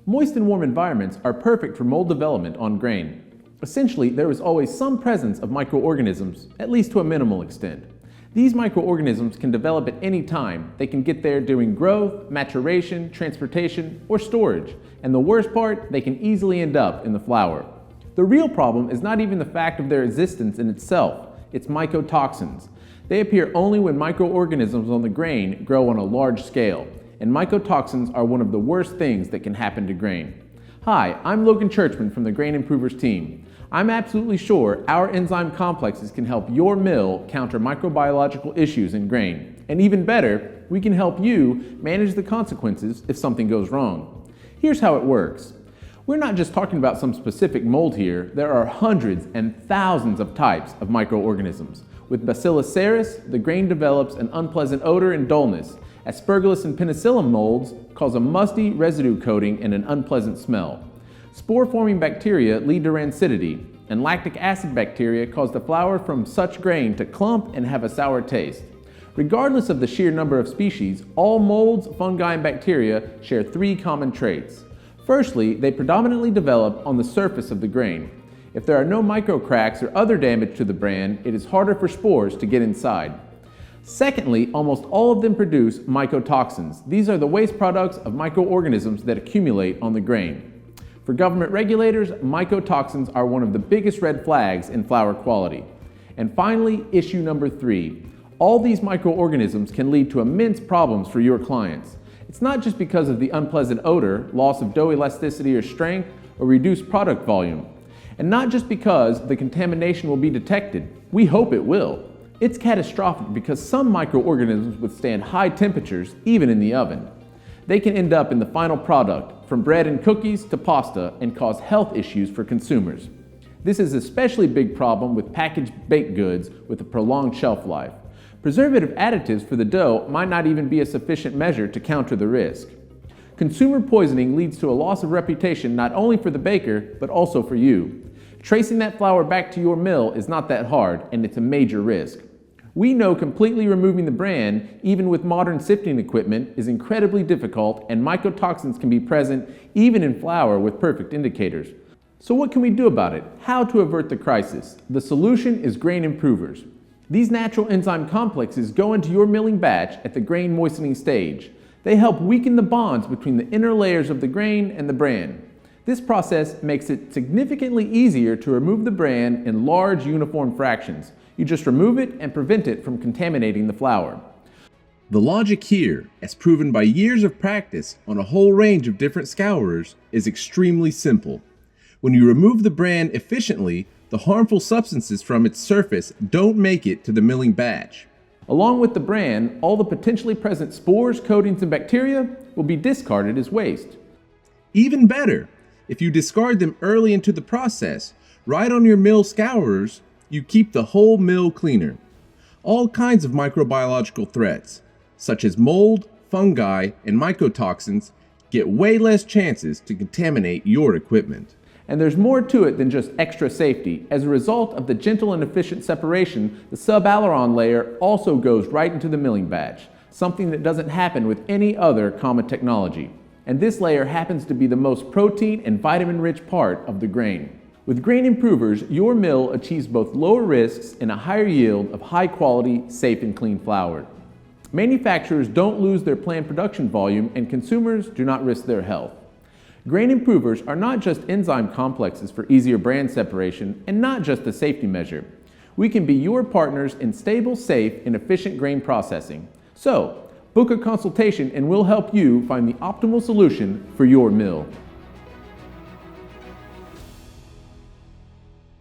Moist and warm environments are perfect for mold development on grain. Essentially, there is always some presence of microorganisms, at least to a minimal extent. These microorganisms can develop at any time. They can get there during growth, maturation, transportation, or storage. And the worst part, they can easily end up in the flour. The real problem is not even the fact of their existence in itself. It's mycotoxins. They appear only when microorganisms on the grain grow on a large scale. And mycotoxins are one of the worst things that can happen to grain. Hi, I'm Logan Churchman from the Grain Improvers team. I'm absolutely sure our enzyme complexes can help your mill counter microbiological issues in grain. And even better, we can help you manage the consequences if something goes wrong. Here's how it works. We're not just talking about some specific mold here. There are hundreds and thousands of types of microorganisms. With Bacillus cereus, the grain develops an unpleasant odor and dullness. Aspergillus and penicillium molds cause a musty residue coating and an unpleasant smell. Spore-forming bacteria lead to rancidity, and lactic acid bacteria cause the flour from such grain to clump and have a sour taste. Regardless of the sheer number of species, all molds, fungi, and bacteria share three common traits. Firstly, they predominantly develop on the surface of the grain. If there are no microcracks or other damage to the bran, it is harder for spores to get inside. Secondly, almost all of them produce mycotoxins. These are the waste products of microorganisms that accumulate on the grain. For government regulators, mycotoxins are one of the biggest red flags in flour quality. And finally, issue number 3. All these microorganisms can lead to immense problems for your clients. It's not just because of the unpleasant odor, loss of dough elasticity or strength, or reduced product volume. And not just because the contamination will be detected. We hope it will. It's catastrophic because some microorganisms withstand high temperatures, even in the oven. They can end up in the final product, from bread and cookies to pasta, and cause health issues for consumers. This is an especially big problem with packaged baked goods with a prolonged shelf life. Preservative additives for the dough might not even be a sufficient measure to counter the risk. Consumer poisoning leads to a loss of reputation not only for the baker, but also for you. Tracing that flour back to your mill is not that hard, and it's a major risk. We know completely removing the bran, even with modern sifting equipment, is incredibly difficult, and mycotoxins can be present even in flour with perfect indicators. So what can we do about it? How to avert the crisis? The solution is Grain Improvers. These natural enzyme complexes go into your milling batch at the grain moistening stage. They help weaken the bonds between the inner layers of the grain and the bran. This process makes it significantly easier to remove the bran in large uniform fractions. You just remove it and prevent it from contaminating the flour. The logic here, as proven by years of practice on a whole range of different scourers, is extremely simple. When you remove the bran efficiently, the harmful substances from its surface don't make it to the milling batch. Along with the bran, all the potentially present spores, coatings, and bacteria will be discarded as waste. Even better, if you discard them early into the process, right on your mill scourers, you keep the whole mill cleaner. All kinds of microbiological threats, such as mold, fungi, and mycotoxins, get way less chances to contaminate your equipment. And there's more to it than just extra safety. As a result of the gentle and efficient separation, the sub-aileron layer also goes right into the milling batch, something that doesn't happen with any other common technology. And this layer happens to be the most protein and vitamin-rich part of the grain. With Grain Improvers, your mill achieves both lower risks and a higher yield of high-quality, safe and clean flour. Manufacturers don't lose their planned production volume, and consumers do not risk their health. Grain Improvers are not just enzyme complexes for easier brand separation and not just a safety measure. We can be your partners in stable, safe, and efficient grain processing. So, book a consultation and we'll help you find the optimal solution for your mill.